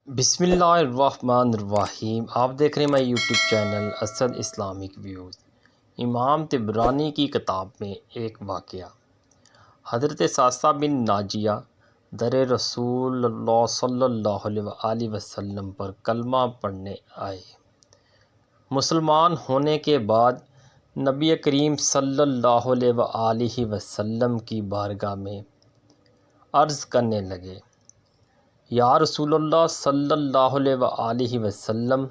بسم اللہ الرحمن الرحیم۔ آپ دیکھ رہے ہیں میں YouTube channel Asad Islamic views. امام طبرانی کی کتاب میں ایک واقعہ۔ حضرت ثاثہ بن ناجیہ در رسول اللہ صلی اللہ علیہ وسلم پر کلمہ پڑھنے آئے۔ مسلمان ہونے کے بعد نبی کریم صلی اللہ علیہ وسلم کی بارگاہ میں عرض کرنے لگے، یا رسول اللہ صلی اللہ علیہ وسلم،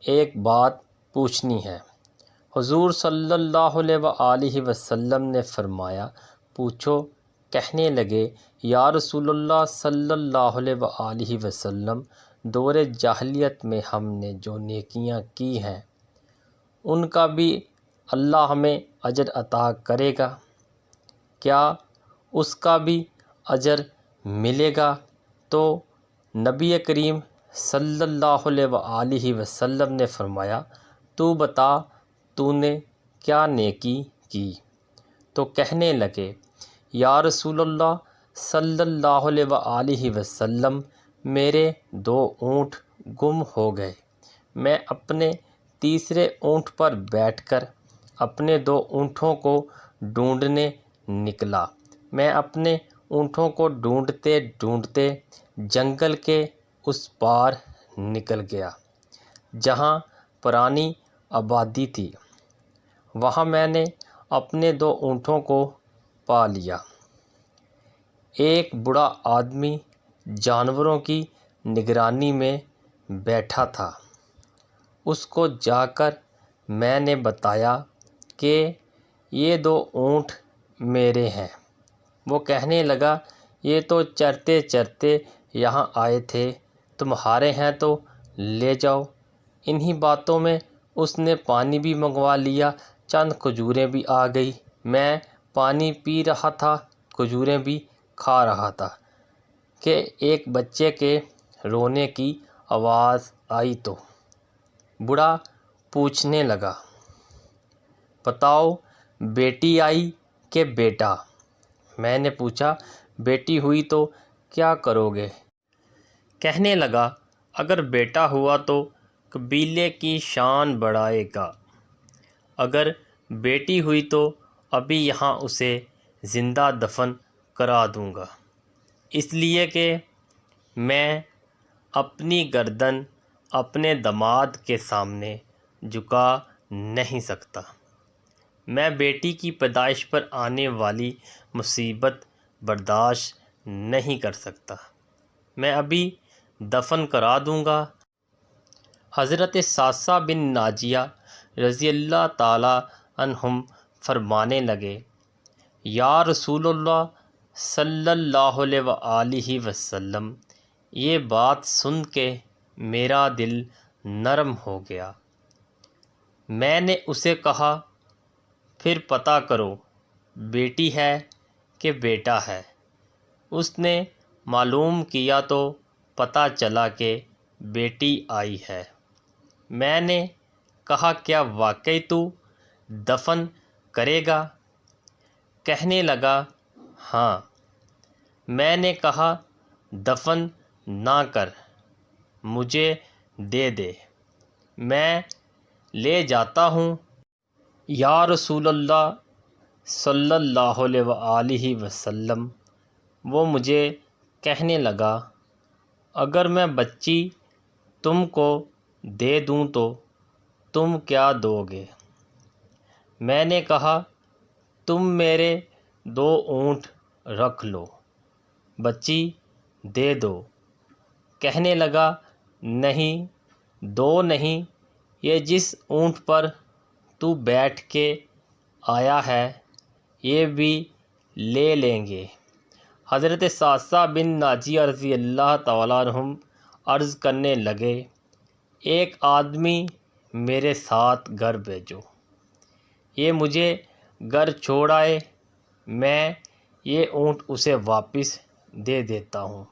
ایک بات پوچھنی ہے۔ حضور صلی اللہ علیہ وسلم نے فرمایا، پوچھو۔ کہنے لگے، یا رسول اللہ صلی اللہ علیہ وسلم، دور جاہلیت میں ہم نے جو نیکیاں کی ہیں ان کا بھی اللہ ہمیں اجر عطا کرے گا، کیا اس کا بھی اجر ملے گا؟ تو نبی کریم صلی اللہ علیہ وسلم نے فرمایا، تو بتا، تو نے کیا نیکی کی؟ تو کہنے لگے، یا رسول اللہ صلی اللہ علیہ وسلم، میرے 2 اونٹ گم ہو گئے۔ میں اپنے تیسرے اونٹ پر بیٹھ کر اپنے 2 اونٹوں کو ڈھونڈنے نکلا۔ میں اپنے اونٹوں کو ڈھونڈتے ڈھونڈتے جنگل کے اس پار نکل گیا جہاں پرانی آبادی تھی۔ وہاں میں نے اپنے 2 اونٹوں کو پا لیا۔ ایک بوڑھا آدمی جانوروں کی نگرانی میں بیٹھا تھا۔ اس کو جا کر میں نے بتایا کہ یہ 2 اونٹ میرے ہیں۔ وہ کہنے لگا، یہ تو چرتے چرتے یہاں آئے تھے، تمہارے ہیں تو لے جاؤ۔ انہی باتوں میں اس نے پانی بھی منگوا لیا، چند کھجوریں بھی آ گئی۔ میں پانی پی رہا تھا، کھجوریں بھی کھا رہا تھا کہ ایک بچے کے رونے کی آواز آئی تو بوڑھا پوچھنے لگا، بتاؤ، بیٹی آئی کہ بیٹا؟ میں نے پوچھا، بیٹی ہوئی تو کیا کرو گے؟ کہنے لگا، اگر بیٹا ہوا تو قبیلے کی شان بڑھائے گا، اگر بیٹی ہوئی تو ابھی یہاں اسے زندہ دفن کرا دوں گا، اس لیے کہ میں اپنی گردن اپنے داماد کے سامنے جھکا نہیں سکتا۔ میں بیٹی کی پیدائش پر آنے والی مصیبت برداشت نہیں کر سکتا، میں ابھی دفن کرا دوں گا۔ حضرت ثاثہ بن ناجیہ رضی اللہ تعالی عنہم فرمانے لگے، یا رسول اللہ صلی اللہ علیہ وسلم، یہ بات سن کے میرا دل نرم ہو گیا۔ میں نے اسے کہا، پھر پتہ کرو، بیٹی ہے کہ بیٹا ہے؟ اس نے معلوم کیا تو پتہ چلا کہ بیٹی آئی ہے۔ میں نے کہا، کیا واقعی تو دفن کرے گا؟ کہنے لگا، ہاں۔ میں نے کہا، دفن نہ کر، مجھے دے دے، میں لے جاتا ہوں۔ یا رسول اللہ صلی اللہ علیہ وسلم، وہ مجھے کہنے لگا، اگر میں بچی تم کو دے دوں تو تم کیا دو گے؟ میں نے کہا، تم میرے 2 اونٹ رکھ لو، بچی دے دو۔ کہنے لگا، نہیں، 2 نہیں، یہ جس اونٹ پر تو بیٹھ کے آیا ہے یہ بھی لے لیں گے۔ حضرت ثاثہ بن ناجیہ رضی اللہ تعالیٰ عنہم عرض کرنے لگے، ایک آدمی میرے ساتھ گھر بھیجو، یہ مجھے گھر چھوڑ آئے، میں یہ اونٹ اسے واپس دے دیتا ہوں۔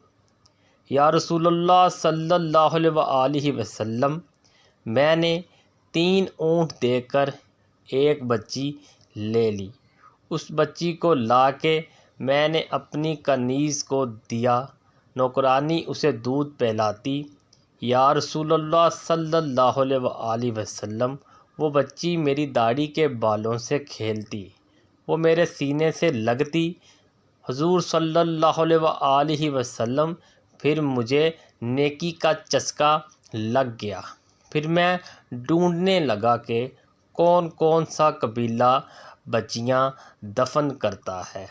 یا رسول اللہ صلی اللہ علیہ وسلم، میں نے 3 اونٹ دے کر ایک بچی لے لی۔ اس بچی کو لا کے میں نے اپنی کنیز کو دیا نوکرانی اسے دودھ پلاتی۔ یا رسول اللہ صلی اللہ علیہ وآلہ وسلم، وہ بچی میری داڑھی کے بالوں سے کھیلتی، وہ میرے سینے سے لگتی۔ حضور صلی اللہ علیہ وآلہ وسلم، پھر مجھے نیکی کا چسکا لگ گیا۔ پھر میں ڈھونڈنے لگا کہ کون کون سا قبیلہ بچیاں دفن کرتا ہے۔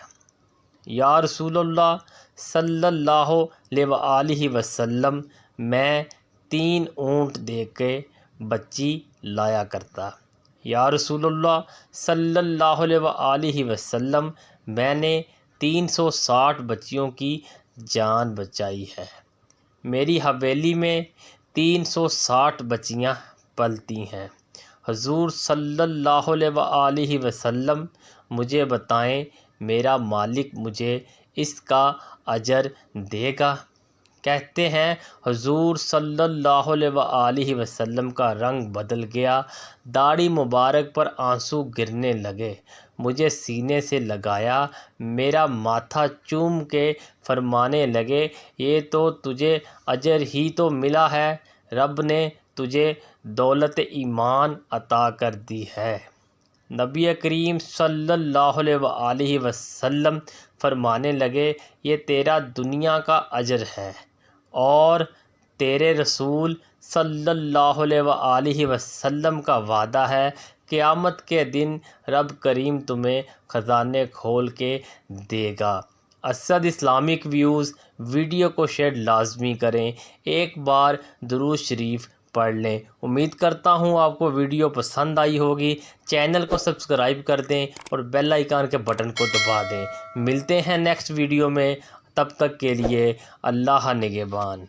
یا رسول اللہ صلی اللہ علیہ وآلہ وسلم، میں 3 اونٹ دے کے بچی لایا کرتا۔ یا رسول اللہ صلی اللہ علیہ وآلہ وسلم، میں نے 360 بچیوں کی جان بچائی ہے۔ میری حویلی میں 360 بچیاں پلتی ہیں۔ حضور صلی اللہ علیہ وآلہ وسلم، مجھے بتائیں میرا مالک مجھے اس کا اجر دے گا؟ کہتے ہیں حضور صلی اللہ علیہ وآلہ وسلم کا رنگ بدل گیا، داڑھی مبارک پر آنسو گرنے لگے، مجھے سینے سے لگایا، میرا ماتھا چوم کے فرمانے لگے، یہ تو تجھے اجر ہی تو ملا ہے، رب نے تجھے دولت ایمان عطا کر دی ہے۔ نبی کریم صلی اللہ علیہ وآلہ وسلم فرمانے لگے، یہ تیرا دنیا کا اجر ہے، اور تیرے رسول صلی اللہ علیہ وآلہ وسلم کا وعدہ ہے، قیامت کے دن رب کریم تمہیں خزانے کھول کے دے گا۔ اسد اسلامک ویوز ویڈیو کو شیئر لازمی کریں، ایک بار درود شریف پڑھ لیں۔ امید کرتا ہوں آپ کو ویڈیو پسند آئی ہوگی۔ چینل کو سبسکرائب کر دیں اور بیل آئیکن کے بٹن کو دبا دیں۔ ملتے ہیں نیکسٹ ویڈیو میں، تب تک کے لیے اللہ نگہبان۔